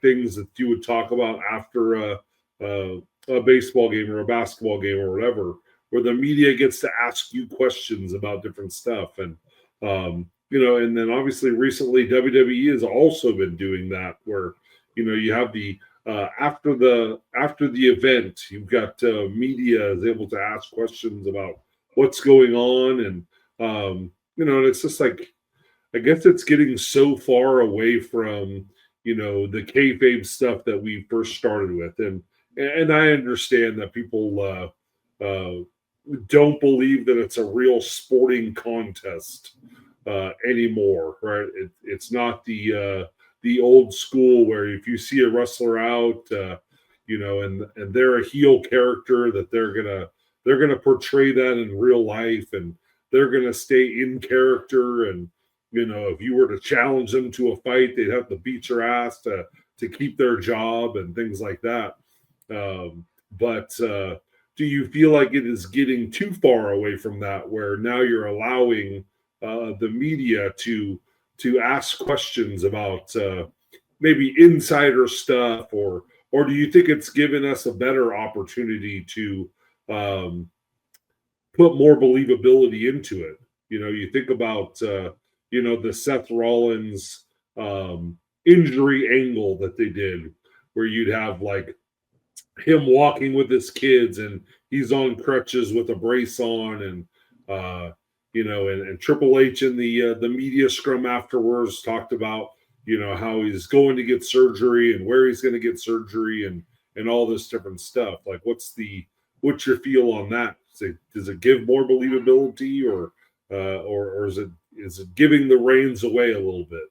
things that you would talk about after a baseball game or a basketball game or whatever, where the media gets to ask you questions about different stuff. And, and then obviously recently WWE has also been doing that where, you have the, after the event, you've got media is able to ask questions about what's going on. And, and it's just I guess it's getting so far away from, the kayfabe stuff that we first started with. And I understand that people don't believe that it's a real sporting contest anymore, right? It's not the old school where if you see a wrestler out, and they're a heel character, that they're gonna portray that in real life, and they're gonna stay in character. And if you were to challenge them to a fight, they'd have to beat your ass to keep their job and things like that. But do you feel like it is getting too far away from that, where now you're allowing the media to ask questions about maybe insider stuff, or do you think it's given us a better opportunity to put more believability into it? You think about the Seth Rollins injury angle that they did, where you'd have him walking with his kids and he's on crutches with a brace on, and and Triple H in the media scrum afterwards talked about how he's going to get surgery and where he's going to get surgery and all this different stuff. What's your feel on that? Does it give more believability, or is it giving the reins away a little bit?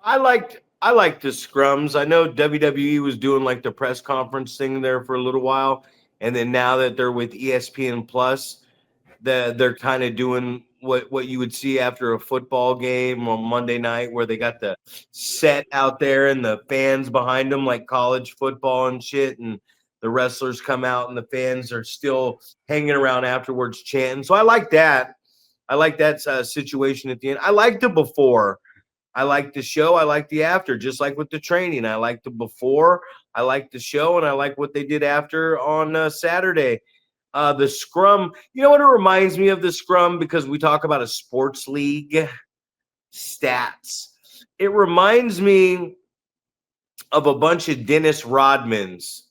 I liked the scrums. I know WWE was doing the press conference thing there for a little while, and then now that they're with ESPN Plus, they're kind of doing what you would see after a football game on Monday night, where they got the set out there and the fans behind them like college football and shit, and the wrestlers come out and the fans are still hanging around afterwards chanting. So I like that. I like that situation at the end. I liked the before. I like the show. I like the after, just like with the training. I like the before. I like the show, and I like what they did after on Saturday. The scrum, you know what it reminds me of, the scrum, because we talk about a sports league. stats. It reminds me of a bunch of Dennis Rodmans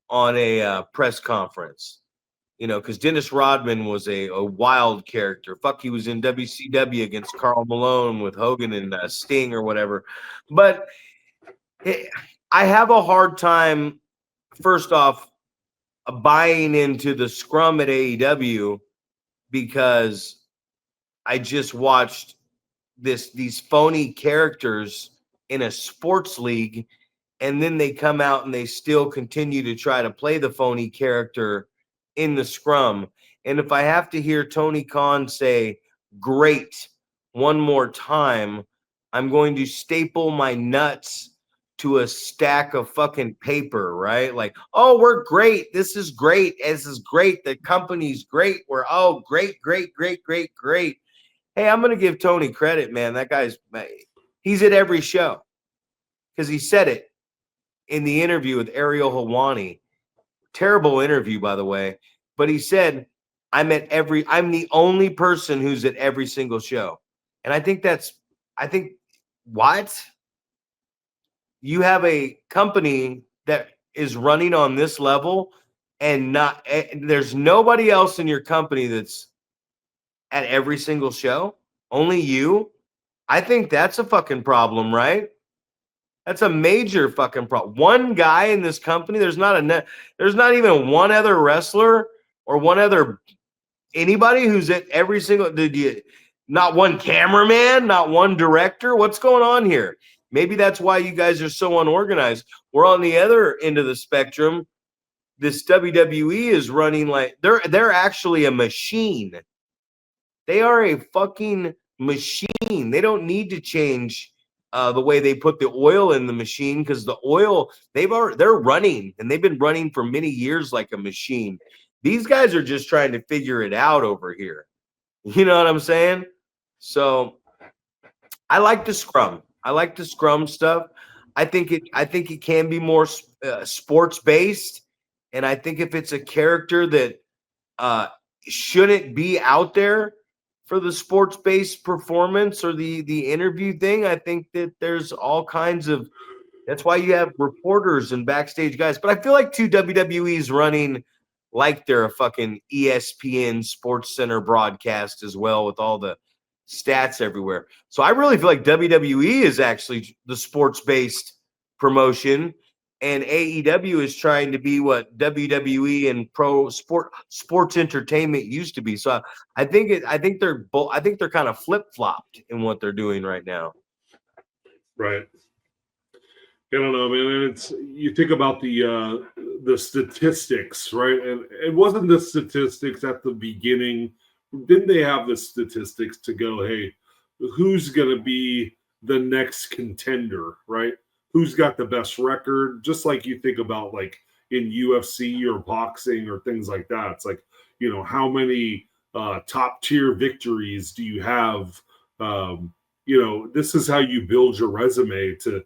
on a press conference. Because Dennis Rodman was a wild character. Fuck, he was in WCW against Karl Malone with Hogan and Sting or whatever. But I have a hard time, first off, buying into the scrum at AEW because I just watched these phony characters in a sports league, and then they come out and they still continue to try to play the phony character in the scrum. And if I have to hear Tony Khan say great one more time, I'm going to staple my nuts to a stack of fucking paper, right? Like, oh, we're great. This is great. This is great. The company's great. We're great, great, great, great, great. Hey, I'm going to give Tony credit, man. That he's at every show because he said it in the interview with Ariel Helwani. Terrible interview, by the way. But he said, I'm the only person who's at every single show. And I think what? You have a company that is running on this level and there's nobody else in your company that's at every single show, only you. I think that's a fucking problem, right? That's a major fucking problem. One guy in this company, there's not even one other wrestler or one other anybody who's at every single, not one cameraman, not one director. What's going on here? Maybe that's why you guys are so unorganized. We're on the other end of the spectrum. This WWE is running like they're actually a machine. They are a fucking machine. They don't need to change the way they put the oil in the machine because the oil they're running and they've been running for many years like a machine. These guys are just trying to figure it out over here. You know what I'm saying? So I like the scrum. I like the scrum stuff. I think it can be more sports based, and I think if it's a character that shouldn't be out there for the sports based performance or the interview thing, I think that there's all kinds of. That's why you have reporters and backstage guys. But I feel like WWE's running like they're a fucking ESPN Sports Center broadcast as well with all the stats everywhere. So I really feel like WWE is actually the sports-based promotion, and AEW is trying to be what WWE and sports entertainment used to be. So I think they're both. I think they're kind of flip-flopped in what they're doing right now. Right. I don't know, man. It's you think about the statistics, right? And it wasn't the statistics at the beginning. Didn't they have the statistics to go, hey, who's going to be the next contender, right? Who's got the best record? Just like you think about like in UFC or boxing or things like that. It's like, how many top tier victories do you have? This is how you build your resume to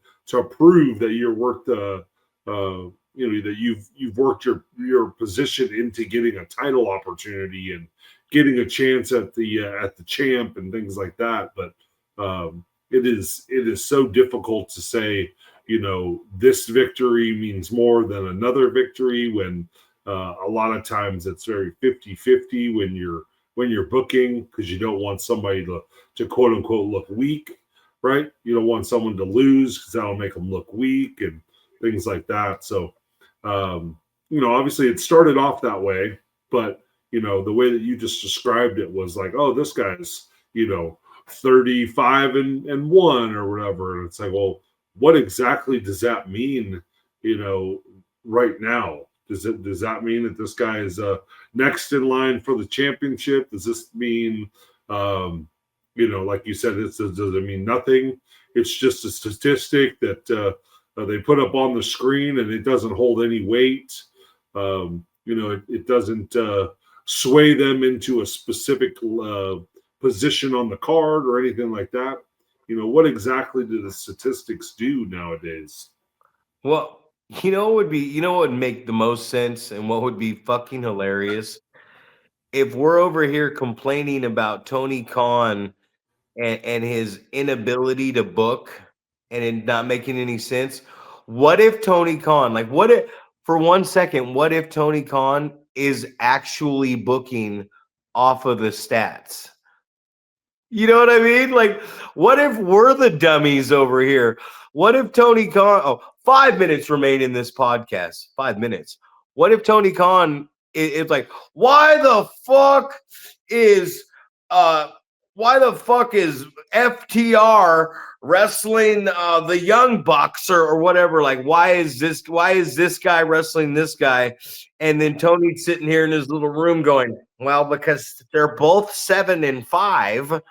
prove that you're worth the that you've worked your position into getting a title opportunity and getting a chance at the champ and things like that. But it is so difficult to say, this victory means more than another victory when a lot of times it's very 50-50 when you're booking, because you don't want somebody to quote unquote look weak, right? You don't want someone to lose because that'll make them look weak and things like that. So, obviously it started off that way, but the way that you just described it was like, oh, this guy's 35 and 1 or whatever, and it's like, well, what exactly does that mean? Right now, does that mean that this guy is next in line for the championship? Does this mean, like you said, does it mean nothing? It's just a statistic that they put up on the screen, and it doesn't hold any weight. It doesn't sway them into a specific position on the card or anything like that. What exactly do the statistics do nowadays? Well, what would make the most sense and what would be fucking hilarious if we're over here complaining about Tony Khan and his inability to book and it not making any sense. What if Tony Khan, like, what if for 1 second, what if Tony Khan is actually booking off of the stats? You know what I mean? Like, what if we're the dummies over here? What if Tony Khan? Oh, 5 minutes remain in this podcast. 5 minutes. What if Tony Khan it's like, why the fuck is uh FTR wrestling the Young Bucks or whatever? Like, why is this guy wrestling this guy? And then Tony's sitting here in his little room going, well, because they're both 7-5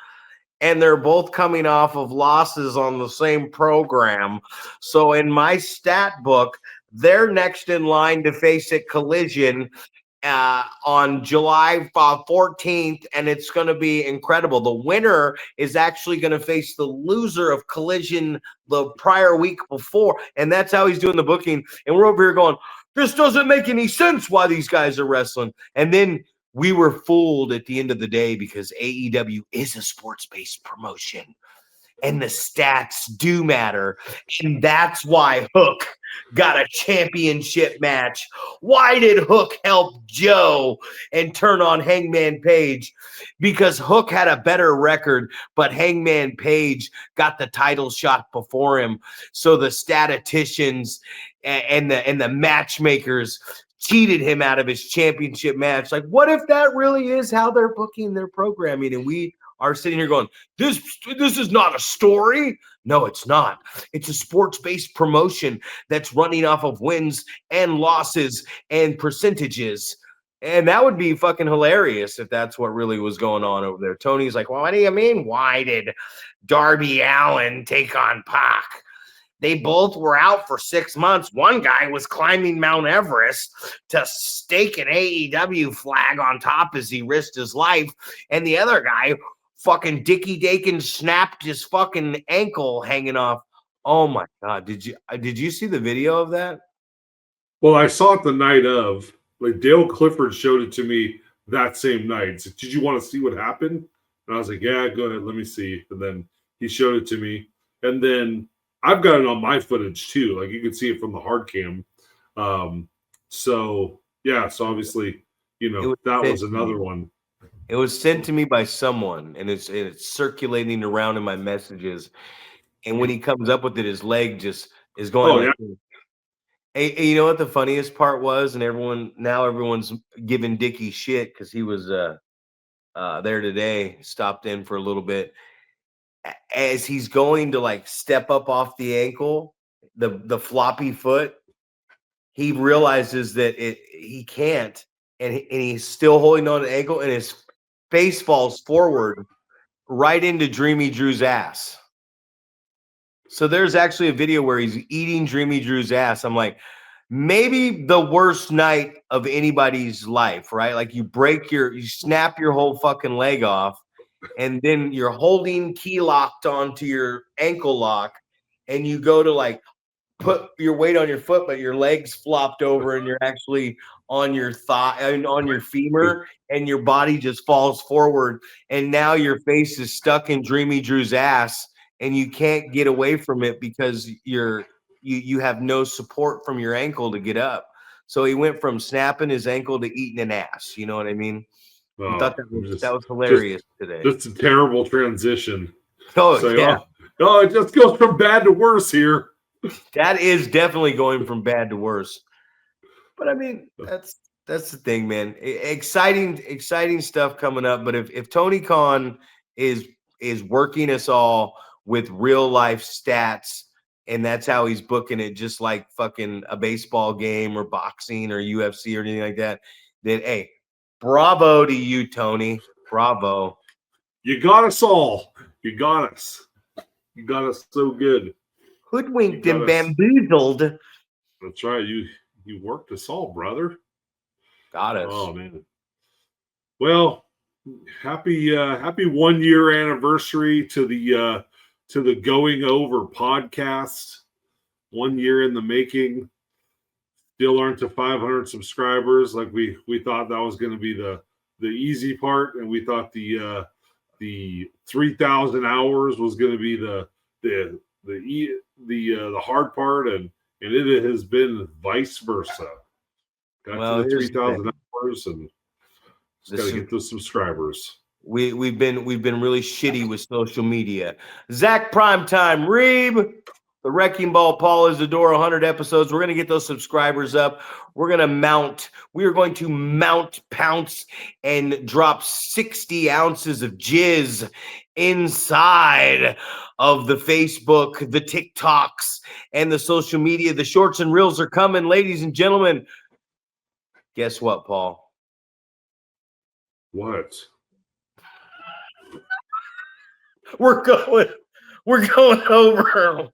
and they're both coming off of losses on the same program. So in my stat book, they're next in line to face at Collision on July 14th, and it's going to be incredible. The winner is actually going to face the loser of Collision the prior week before, and that's how he's doing the booking. And we're over here going, this doesn't make any sense why these guys are wrestling. And then we were fooled at the end of the day because AEW is a sports-based promotion and the stats do matter. And that's why Hook got a championship match. Why did Hook help Joe and turn on Hangman Page? Because Hook had a better record, but Hangman Page got the title shot before him. So the statisticians and the matchmakers cheated him out of his championship match. Like, what if that really is how they're booking their programming? And we are sitting here going, this is not a story. No, it's not. It's a sports-based promotion that's running off of wins and losses and percentages. And that would be fucking hilarious if that's what really was going on over there. Tony's like, well, what do you mean? Why did Darby Allin take on Pac? They both were out for 6 months. One guy was climbing Mount Everest to stake an AEW flag on top as he risked his life. And the other guy, fucking Dickie Dakin, snapped his fucking ankle hanging off. Oh my God. Did you see the video of that? Well, I saw it the night of. Like, Dale Clifford showed it to me that same night. So, did you want to see what happened? And I was like, yeah, go ahead. Let me see. And then he showed it to me. And then I've got it on my footage too. Like, you can see it from the hard cam. So obviously, that was another one. It was sent to me by someone, and it's circulating around in my messages. And when he comes up with it, his leg just is going like. Yeah. Hey, you know what the funniest part was? And everyone's giving Dickie shit because he was there today, stopped in for a little bit. As he's going to like step up off the ankle, the floppy foot, he realizes that he can't, and he's still holding on to the ankle, and his face falls forward right into Dreamy Drew's ass. So there's actually a video where he's eating Dreamy Drew's ass. I'm like, maybe the worst night of anybody's life, right? Like, you snap your whole fucking leg off, and then you're holding key locked onto your ankle lock, and you go to like put your weight on your foot, but your legs flopped over and you're actually on your thigh and on your femur, and your body just falls forward, and now your face is stuck in Dreamy Drew's ass, and you can't get away from it because you have no support from your ankle to get up. So he went from snapping his ankle to eating an ass. You know what I mean? I thought that was hilarious today. That's a terrible transition. Oh, yeah. Oh, it just goes from bad to worse here. That is definitely going from bad to worse. But I mean, that's the thing, man. Exciting stuff coming up. But if Tony Khan is working us all with real life stats, and that's how he's booking it, just like fucking a baseball game or boxing or UFC or anything like that, then hey, bravo to you, Tony. Bravo. You got us all. You got us. You got us so good. Hoodwinked and bamboozled. That's right. You worked us all, brother. Got us. Oh man. Well, happy 1 year anniversary to the Going Over podcast. 1 year in the making. Still aren't to 500 subscribers. Like we thought that was going to be the easy part, and we thought the the 3,000 hours was going to be the hard part, and it has been vice versa. Got to the 3,000 hours, and just got to get those subscribers. We've been really shitty with social media. Zach Primetime, Reeb, the Wrecking Ball, Paul, Isadora, 100 episodes. We're going to get those subscribers up. We are going to mount, pounce, and drop 60 ounces of jizz inside of the Facebook, the TikToks, and the social media. The shorts and reels are coming, ladies and gentlemen. Guess what, Paul? What? We're going over